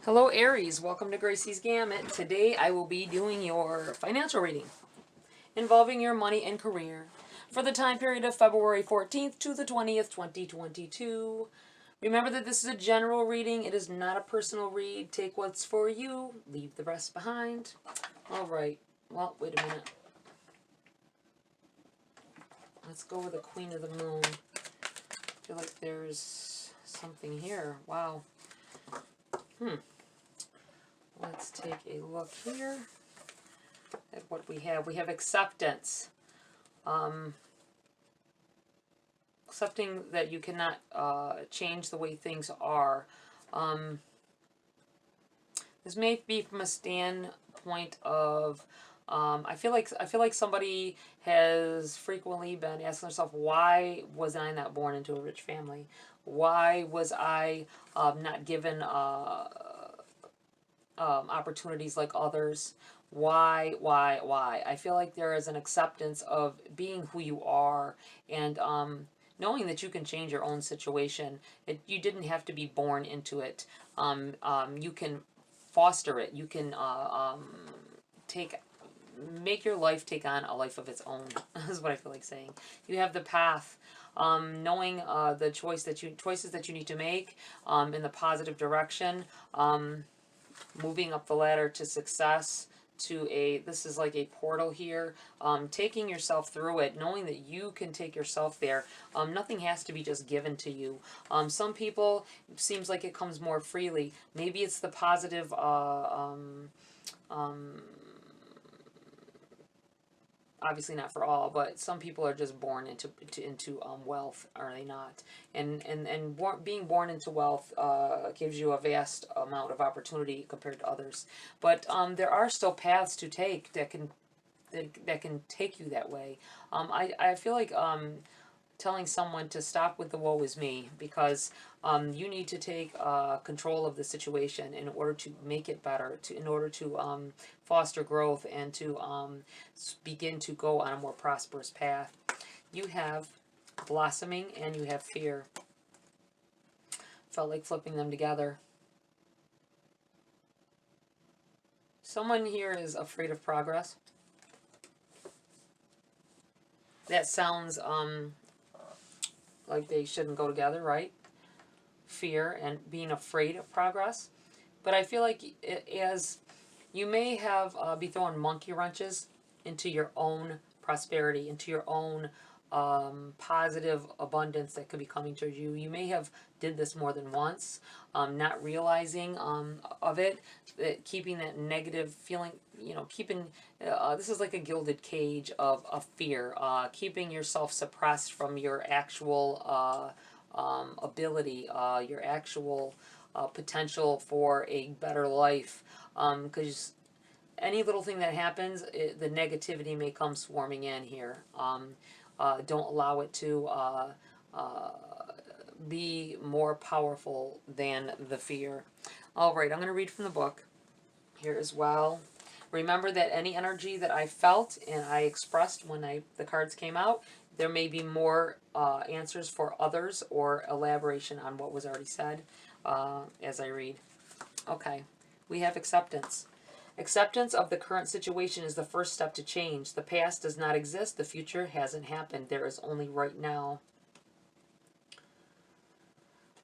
Hello Aries, welcome to GRAYCI'S Gamut. Today I will be doing your financial reading involving your money and career for the time period of February 14th to the 20th, 2022. Remember that this is a general reading. It is not a personal read. Take what's for you, leave the rest behind. Alright, well, wait a minute. Let's go with the Queen of the Moon. I feel like there's something here. Wow. Let's take a look here at what we have. We have acceptance. Accepting that you cannot change the way things are. This may be from a standpoint of I feel like somebody has frequently been asking themselves, why was I not born into a rich family? Why was I not given opportunities like others? Why? I feel like there is an acceptance of being who you are and knowing that you can change your own situation. You didn't have to be born into it. You can foster it. You can make your life take on a life of its own. Is what I feel like saying. You have the path. Knowing the choices that you need to make in the positive direction. Moving up the ladder to success, this is like a portal here, taking yourself through it, knowing that you can take yourself there. Nothing has to be just given to you. Some people, it seems like it comes more freely. Maybe it's the positive obviously not for all, but some people are just born into wealth, are they not? And being born into wealth gives you a vast amount of opportunity compared to others. But there are still paths to take that can take you that way. I feel like telling someone to stop with the woe is me, because you need to take control of the situation in order to make it better, in order to foster growth and to begin to go on a more prosperous path. You have blossoming and you have fear. Felt like flipping them together. Someone here is afraid of progress. That sounds like they shouldn't go together, right? Fear and being afraid of progress. But I feel like as you may have be throwing monkey wrenches into your own prosperity, into your own positive abundance that could be coming to you. You may have did this more than once, not realizing of it, keeping that negative feeling, keeping, this is like a gilded cage of fear, keeping yourself suppressed from your actual ability, your actual potential for a better life, because any little thing that happens, the negativity may come swarming in here. Don't allow it to be more powerful than the fear. All right, I'm going to read from the book here as well. Remember that any energy that I felt and I expressed when the cards came out, there may be more answers for others or elaboration on what was already said as I read. Okay, we have acceptance. Acceptance of the current situation is the first step to change. The past does not exist. The future hasn't happened. There is only right now.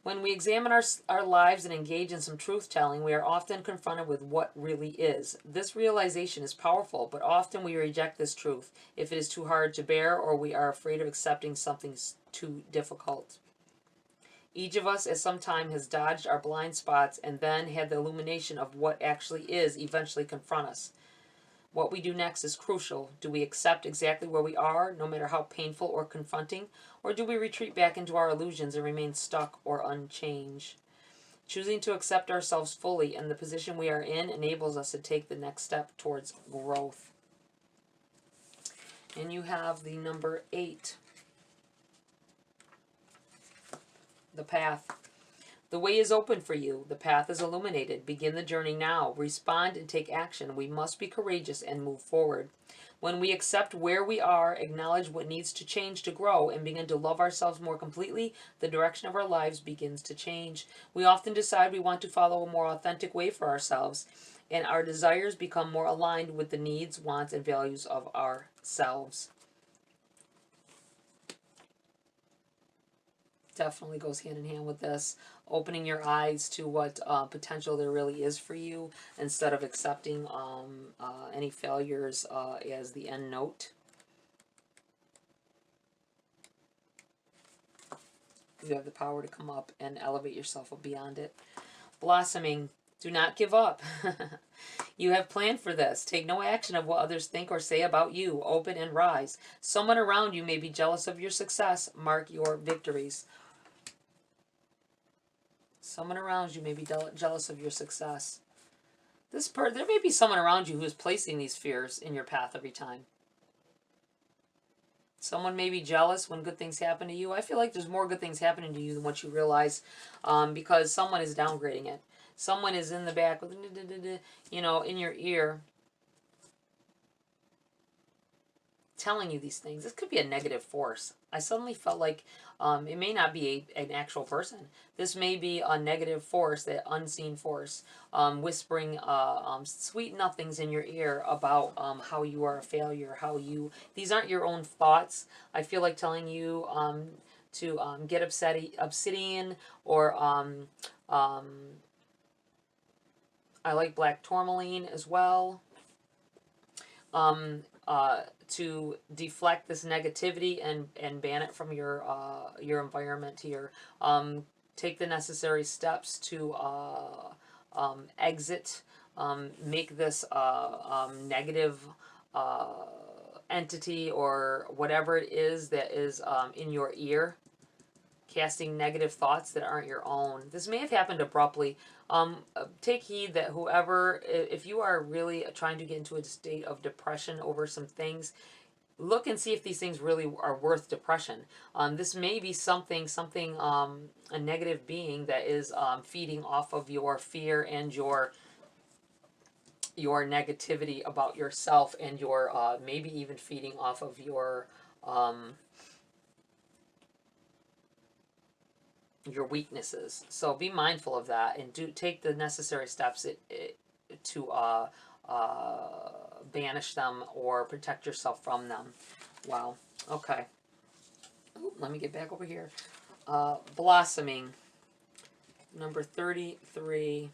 When we examine our lives and engage in some truth-telling, we are often confronted with what really is. This realization is powerful, but often we reject this truth if it is too hard to bear or we are afraid of accepting something too difficult. Each of us at some time has dodged our blind spots and then had the illumination of what actually is eventually confront us. What we do next is crucial. Do we accept exactly where we are, no matter how painful or confronting, or do we retreat back into our illusions and remain stuck or unchanged? Choosing to accept ourselves fully and the position we are in enables us to take the next step towards growth. And you have the number 8. The path. The way is open for you. The path is illuminated. Begin the journey now. Respond and take action. We must be courageous and move forward. When we accept where we are, acknowledge what needs to change to grow, and begin to love ourselves more completely, the direction of our lives begins to change. We often decide we want to follow a more authentic way for ourselves, and our desires become more aligned with the needs, wants, and values of ourselves. Definitely goes hand in hand with this. Opening your eyes to what potential there really is for you, instead of accepting any failures as the end note. You have the power to come up and elevate yourself beyond it. Blossoming. Do not give up. You have planned for this. Take no action of what others think or say about you. Open and rise. Someone around you may be jealous of your success. Mark your victories. Someone around you may be jealous of your success. There may be someone around you who is placing these fears in your path every time. Someone may be jealous when good things happen to you. I feel like there's more good things happening to you than what you realize, because someone is downgrading it. Someone is in the back with, you know, in your ear, telling you these things. This could be a negative force. I suddenly felt like it may not be an actual person. This may be a negative force, that unseen force, whispering sweet nothings in your ear about how you are a failure, these aren't your own thoughts. I feel like telling you to get obsidian, or I like black tourmaline as well. To deflect this negativity and ban it from your environment here. Take the necessary steps to exit, make this negative entity or whatever it is that is in your ear, casting negative thoughts that aren't your own. This may have happened abruptly. Take heed that whoever, if you are really trying to get into a state of depression over some things, look and see if these things really are worth depression. This may be something, a negative being that is feeding off of your fear and your negativity about yourself, and your maybe even feeding off of your weaknesses. So be mindful of that, and do take the necessary steps to banish them or protect yourself from them. Wow. Okay. Ooh, let me get back over here. Blossoming. Number 33.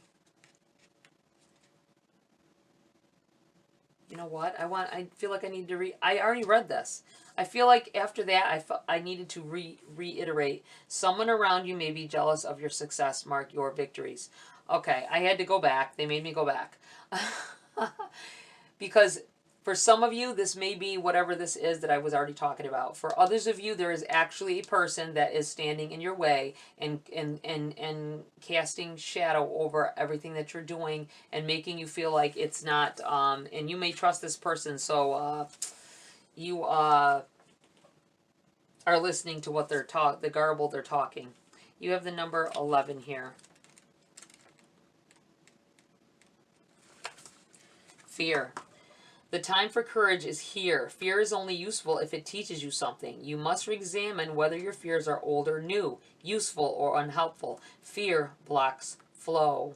You know what? I feel like I need to I already read this. I feel like after that, I needed to reiterate. Someone around you may be jealous of your success. Mark your victories. Okay, I had to go back. They made me go back. Because for some of you, this may be whatever this is that I was already talking about. For others of you, there is actually a person that is standing in your way and casting shadow over everything that you're doing, and making you feel like it's not, and you may trust this person, so you are listening to what they're the garble they're talking. You have the number 11 here. Fear. The time for courage is here. Fear is only useful if it teaches you something. You must examine whether your fears are old or new, useful or unhelpful. Fear blocks flow.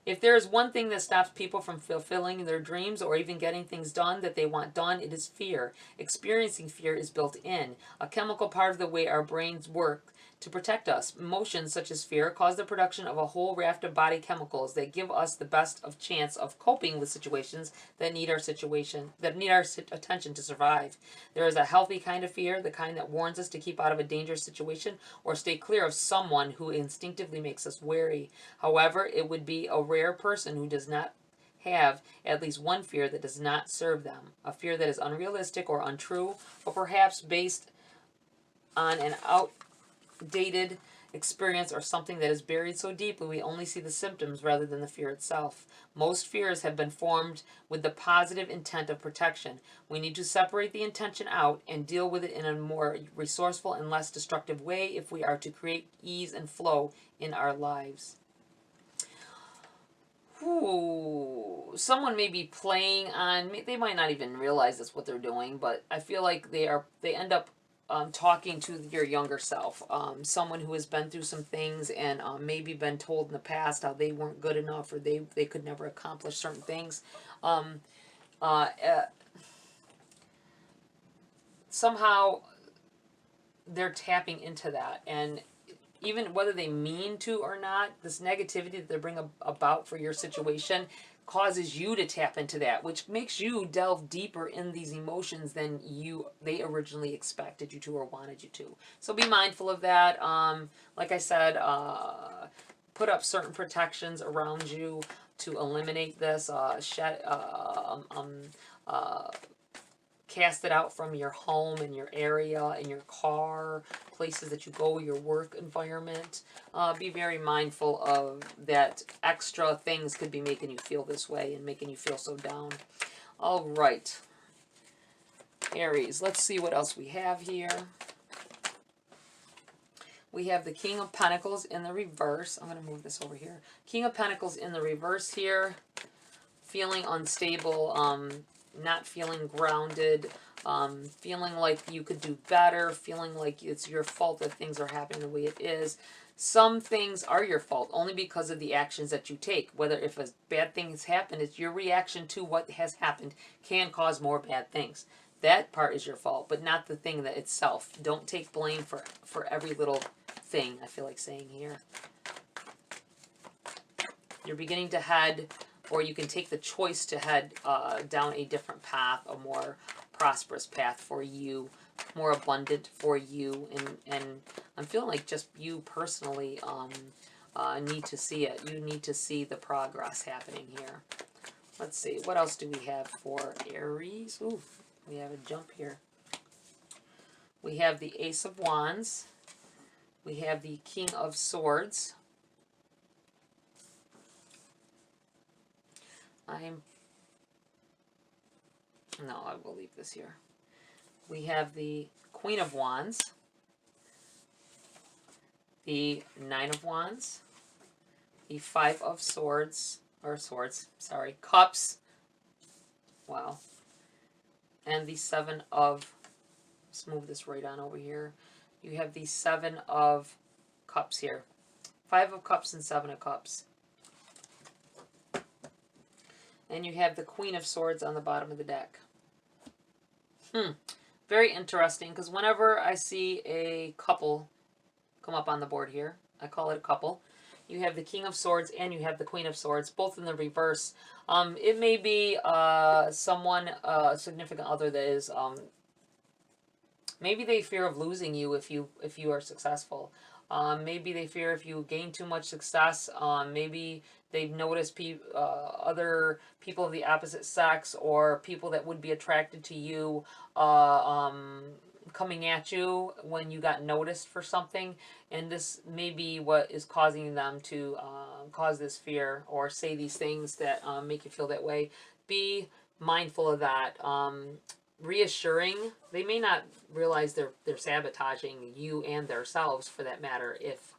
If there is one thing that stops people from fulfilling their dreams or even getting things done that they want done, it is fear. Experiencing fear is built in, a chemical part of the way our brains work to protect us. Emotions such as fear cause the production of a whole raft of body chemicals that give us the best of chance of coping with situations that need our attention to survive. There is a healthy kind of fear, the kind that warns us to keep out of a dangerous situation or stay clear of someone who instinctively makes us wary. However, it would be a rare person who does not have at least one fear that does not serve them, a fear that is unrealistic or untrue, or perhaps based on an outdated experience or something that is buried so deeply we only see the symptoms rather than the fear itself. Most fears have been formed with the positive intent of protection. We need to separate the intention out and deal with it in a more resourceful and less destructive way if we are to create ease and flow in our lives. Ooh, someone may be playing on, they might not even realize that's what they're doing, but I feel like they end up talking to your younger self, someone who has been through some things and maybe been told in the past how they weren't good enough or they could never accomplish certain things. Um, uh, uh, Somehow they're tapping into that, and even whether they mean to or not, this negativity that they bring about for your situation causes you to tap into that, which makes you delve deeper in these emotions than they originally expected you to or wanted you to. So be mindful of that. Like I said, put up certain protections around you to eliminate this. Cast it out from your home and your area and your car, places that you go, your work environment. Be very mindful of that. Extra things could be making you feel this way and making you feel so down. All right, Aries, let's see what else we have here. We have the King of Pentacles in the reverse. I'm going to move this over here. King of Pentacles in the reverse here. Feeling unstable, not feeling grounded, feeling like you could do better, feeling like it's your fault that things are happening the way it is. Some things are your fault only because of the actions that you take. Whether if a bad thing has happened, it's your reaction to what has happened can cause more bad things. That part is your fault, but not the thing that itself. Don't take blame for every little thing, I feel like saying here. You're beginning to head, or you can take the choice to head down a different path, a more prosperous path for you, more abundant for you. And I'm feeling like just you personally need to see it. You need to see the progress happening here. Let's see, what else do we have for Aries? Ooh, we have a jump here. We have the Ace of Wands. We have the King of Swords. No, I will leave this here. We have the Queen of Wands, the Nine of Wands, the Five of Swords, Cups, wow, and the Seven of, let's move this right on over here. You have the Seven of Cups here. Five of Cups and Seven of Cups. And you have the Queen of Swords on the bottom of the deck. Very interesting, because whenever I see a couple come up on the board here, I call it a couple. You have the King of Swords and you have the Queen of Swords, both in the reverse. It may be someone, a significant other that is, maybe they fear of losing you if you are successful. Maybe they fear if you gain too much success. Maybe they've noticed other people of the opposite sex or people that would be attracted to you coming at you when you got noticed for something. And this may be what is causing them to cause this fear or say these things that make you feel that way. Be mindful of that. Reassuring, they may not realize they're sabotaging you and themselves for that matter if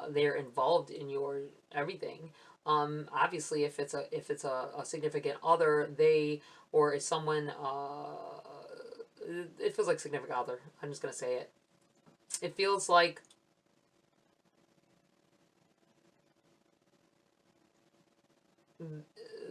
they're involved in your everything. Obviously if it's a significant other, they or is someone it feels like significant other. I'm just gonna say it. It feels like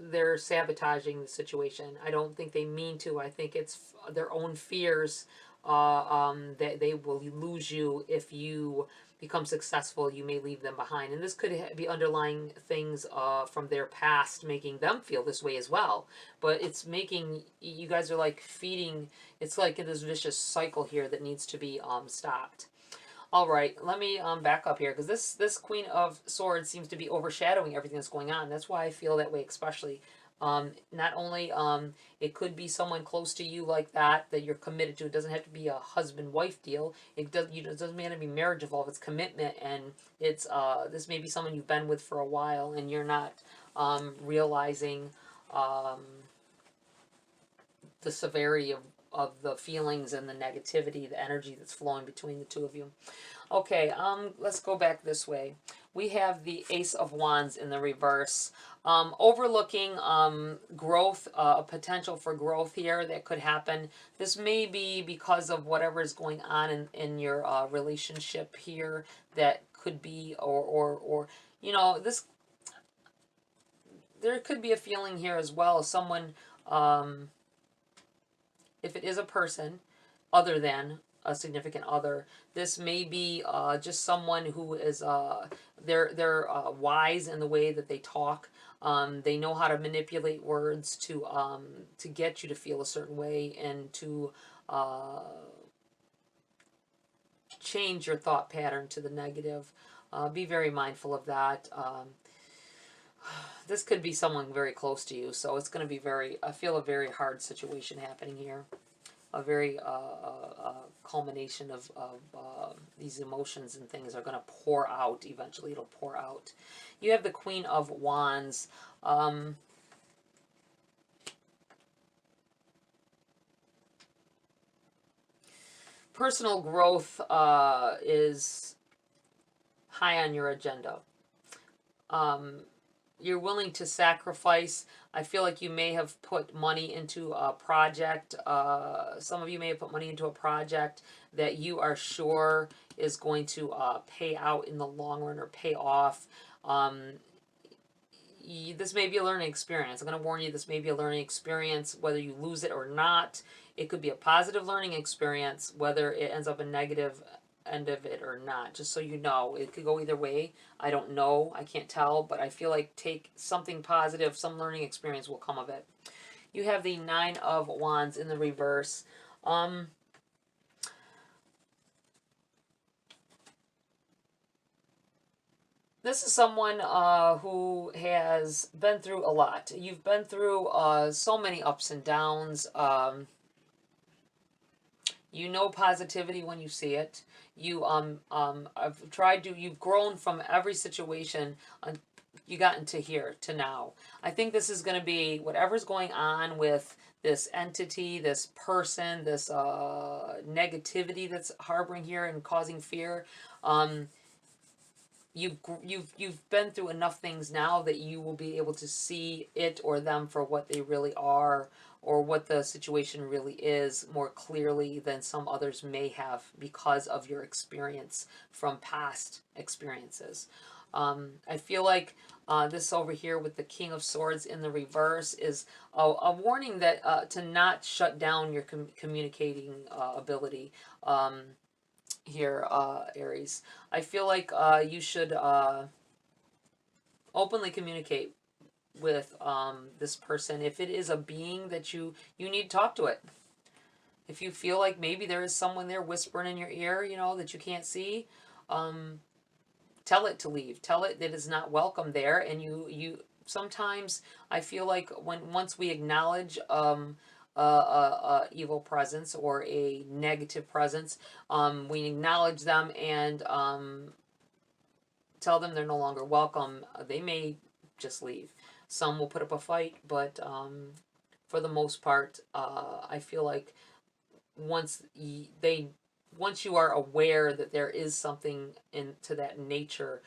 they're sabotaging the situation. I don't think they mean to. I think it's their own fears that they will lose you if you become successful. You may leave them behind. And this could be underlying things from their past making them feel this way as well. But it's making, you guys are like feeding, it's like this vicious cycle here that needs to be stopped. All right, let me back up here, because this Queen of Swords seems to be overshadowing everything that's going on. That's why I feel that way especially. Not only it could be someone close to you like that you're committed to. It doesn't have to be a husband-wife deal. It doesn't mean to be marriage involved. It's commitment, and it's this may be someone you've been with for a while, and you're not realizing the severity of the feelings and the negativity, the energy that's flowing between the two of you. Okay, let's go back this way. We have the Ace of Wands in the reverse. Overlooking growth, potential for growth here that could happen. This may be because of whatever is going on in your relationship here that could be, or you know, this, there could be a feeling here as well. Someone, if it is a person other than a significant other, this may be just someone who is they're wise in the way that they talk. They know how to manipulate words to get you to feel a certain way and to change your thought pattern to the negative. Be very mindful of that. This could be someone very close to you, so it's going to be I feel a very hard situation happening here. A very culmination of these emotions and things are going to pour out eventually. It'll pour out. You have the Queen of Wands. Personal growth is high on your agenda. You're willing to sacrifice. I feel like you may have put money into a project. Some of you may have put money into a project that you are sure is going to pay out in the long run or pay off. This may be a learning experience. I'm going to warn you, this may be a learning experience, whether you lose it or not. It could be a positive learning experience, whether it ends up a negative end of it or not. Just so you know, it could go either way. I don't know, I can't tell, but I feel like take something positive, some learning experience will come of it. You have the Nine of Wands in the reverse. This is someone who has been through a lot. You've been through so many ups and downs. You know positivity when you see it. You I've tried to. You've grown from every situation. You got into here to now. I think this is going to be whatever's going on with this entity, this person, this negativity that's harboring here and causing fear. You've been through enough things now that you will be able to see it or them for what they really are, or what the situation really is, more clearly than some others may have because of your experience from past experiences. I feel like this over here with the King of Swords in the reverse is a warning that to not shut down your communicating ability. Here, Aries. I feel like you should openly communicate with this person. If it is a being that you need to talk to it. If you feel like maybe there is someone there whispering in your ear, you know, that you can't see, tell it to leave. Tell it that it's not welcome there. And you sometimes I feel like once we acknowledge evil presence or a negative presence, we acknowledge them and tell them they're no longer welcome. They may just leave. Some will put up a fight, but for the most part, I feel like once you are aware that there is something to that nature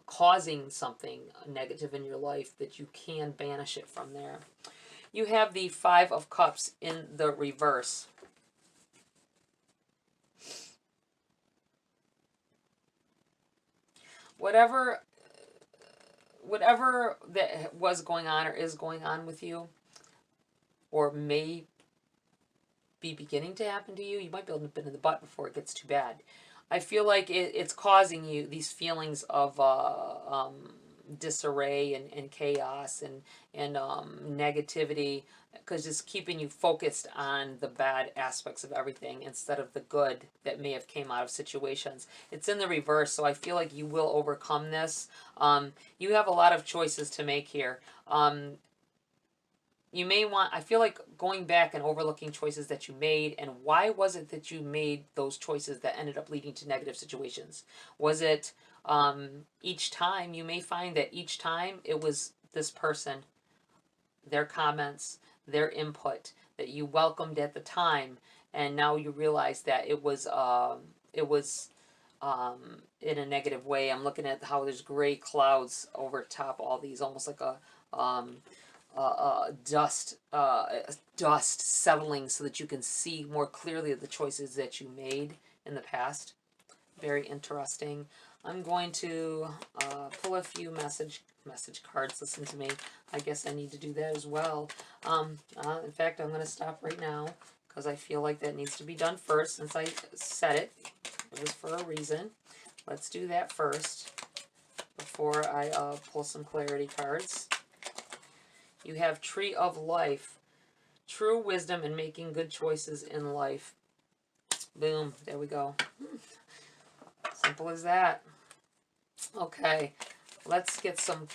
causing something negative in your life, that you can banish it from there. You have the Five of Cups in the reverse. Whatever that was going on or is going on with you, or may be beginning to happen to you, you might be able to nip it in the butt before it gets too bad. I feel like it's causing you these feelings of disarray and chaos and negativity, because it's keeping you focused on the bad aspects of everything instead of the good that may have came out of situations. It's in the reverse, so I feel like you will overcome this. You have a lot of choices to make here. You may want, I feel like going back and overlooking choices that you made, and why was it that you made those choices that ended up leading to negative situations? Was it each time? You may find that each time it was this person, their comments, their input that you welcomed at the time, and now you realize that it was in a negative way. I'm looking at how there's gray clouds over top all these, almost like a dust settling, so that you can see more clearly the choices that you made in the past. Very interesting. I'm going to pull a few message cards. Listen to me. I guess I need to do that as well. In fact, I'm going to stop right now because I feel like that needs to be done first. Since I said it, it was for a reason. Let's do that first before I pull some clarity cards. You have Tree of Life. True wisdom in making good choices in life. Boom. There we go. Simple as that. Okay. Let's get some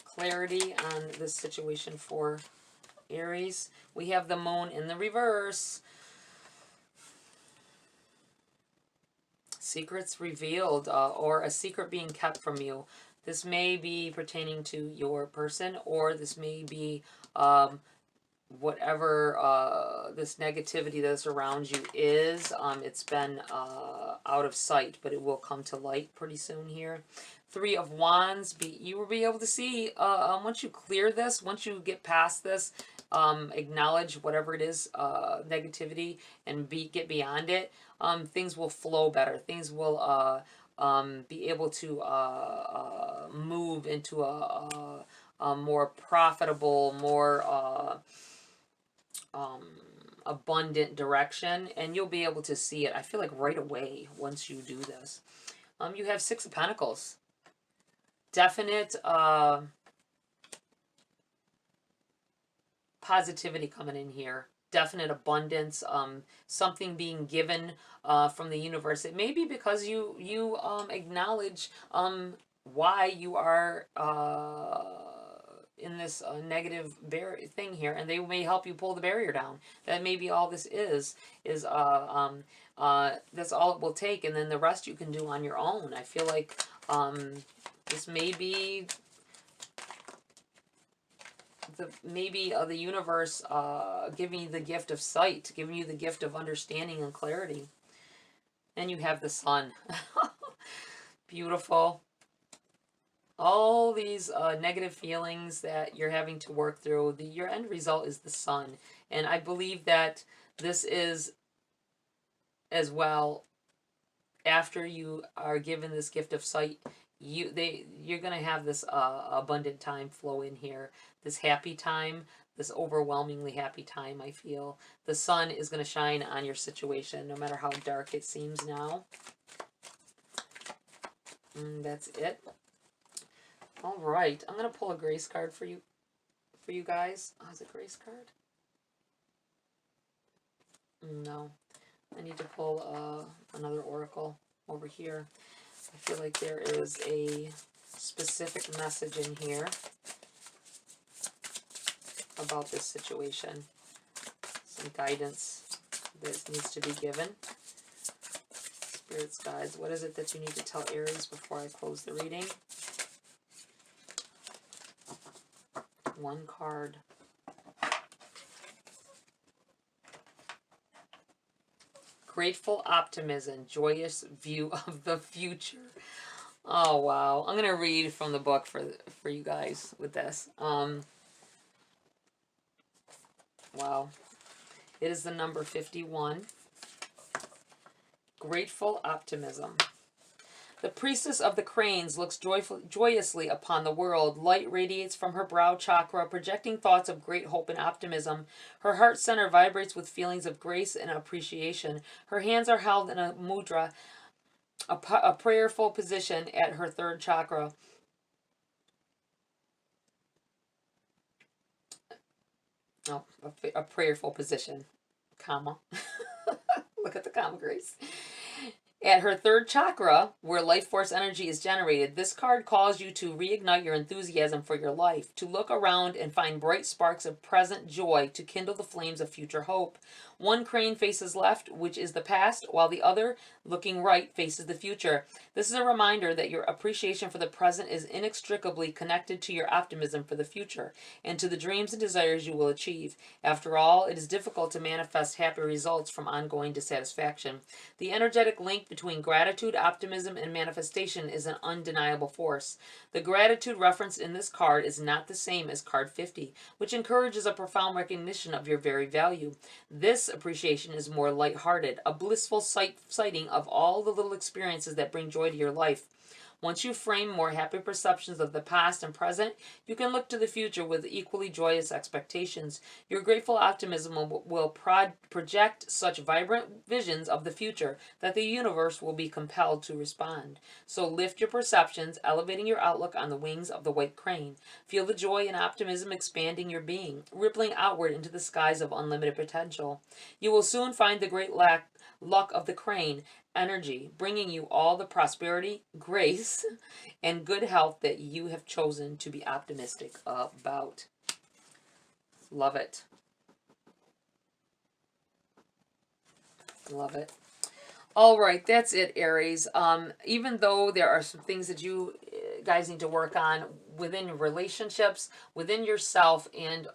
clarity on this situation for Aries. We have the Moon in the reverse. Secrets revealed, or a secret being kept from you. This may be pertaining to your person, or this may be whatever this negativity that's around you is. It's been out of sight, but it will come to light pretty soon here. Three of Wands. You will be able to see, once you clear this, once you get past this, acknowledge whatever it is, negativity, and get beyond it, things will flow better. Things will be able to move into a more profitable, more abundant direction, and you'll be able to see it, I feel like, right away once you do this. You have Six of Pentacles. Definite positivity coming in here. Definite abundance. Something being given from the universe. It may be because you acknowledge why you are in this negative thing here, and they may help you pull the barrier down. That may be all this is that's all it will take, and then the rest you can do on your own. I feel like this may be the universe giving you the gift of sight, giving you the gift of understanding and clarity. And you have the Sun. Beautiful. All these negative feelings that you're having to work through, your end result is the Sun. And I believe that this is as well, after you are given this gift of sight, you're going to have this abundant time flow in here. This happy time, this overwhelmingly happy time, I feel. The sun is going to shine on your situation, no matter how dark it seems now. And that's it. All right, I'm going to pull a grace card for you guys. Oh, is it grace card? No. I need to pull another oracle over here. I feel like there is a specific message in here about this situation. Some guidance that needs to be given. Spirits, guides, what is it that you need to tell Aries before I close the reading? One card. Grateful optimism, joyous view of the future. Oh, wow. I'm going to read from the book for you guys with this. Wow. It is the number 51. Grateful optimism. The priestess of the cranes looks joyously upon the world. Light radiates from her brow chakra, projecting thoughts of great hope and optimism. Her heart center vibrates with feelings of grace and appreciation. Her hands are held in a mudra, a prayerful position at her third chakra. Oh, a prayerful position, comma. Look at the comma, Grace. At her third chakra, where life force energy is generated, this card calls you to reignite your enthusiasm for your life, to look around and find bright sparks of present joy to kindle the flames of future hope. One crane faces left, which is the past, while the other, looking right, faces the future. This is a reminder that your appreciation for the present is inextricably connected to your optimism for the future and to the dreams and desires you will achieve. After all, it is difficult to manifest happy results from ongoing dissatisfaction. The energetic link between gratitude, optimism, and manifestation is an undeniable force. The gratitude referenced in this card is not the same as card 50, which encourages a profound recognition of your very value. This appreciation is more lighthearted, a blissful sighting of all the little experiences that bring joy to your life. Once you frame more happy perceptions of the past and present, you can look to the future with equally joyous expectations. Your grateful optimism will project such vibrant visions of the future that the universe will be compelled to respond. So lift your perceptions, elevating your outlook on the wings of the white crane. Feel the joy and optimism expanding your being, rippling outward into the skies of unlimited potential. You will soon find the great luck of the crane energy, bringing you all the prosperity, grace, and good health that you have chosen to be optimistic about. Love it. Love it. All right, that's it, Aries. Even though there are some things that you guys need to work on within your relationships, within yourself, and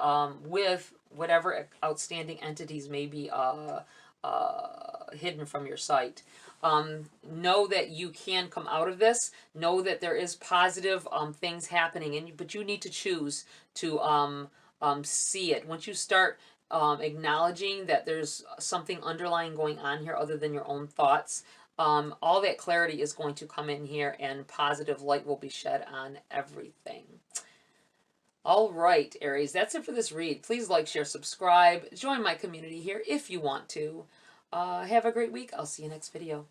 with whatever outstanding entities may be hidden from your sight. Know that you can come out of this. Know that there is positive things happening, but you need to choose to see it. Once you start acknowledging that there's something underlying going on here other than your own thoughts, all that clarity is going to come in here and positive light will be shed on everything. All right, Aries, that's it for this read. Please like, share, subscribe. Join my community here if you want to. Have a great week. I'll see you next video.